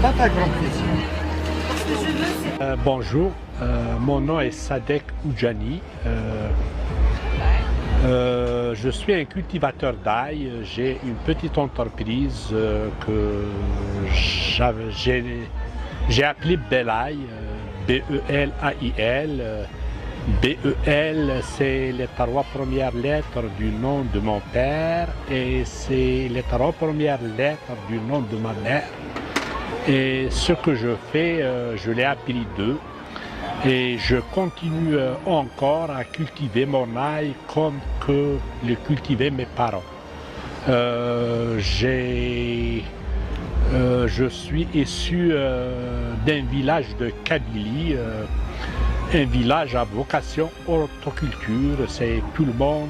Pas grand plaisir. Bonjour, mon nom est Sadek Oudjani. Je suis un cultivateur d'ail. J'ai une petite entreprise que j'ai appelée Belail, B-E-L-A-I-L. B-E-L, c'est les trois premières lettres du nom de mon père et c'est les trois premières lettres du nom de ma mère. Et ce que je fais, je l'ai appris d'eux et je continue encore à cultiver mon ail comme que le cultivaient mes parents. Je suis issu d'un village de Kabylie, un village à vocation horticulture, c'est tout le monde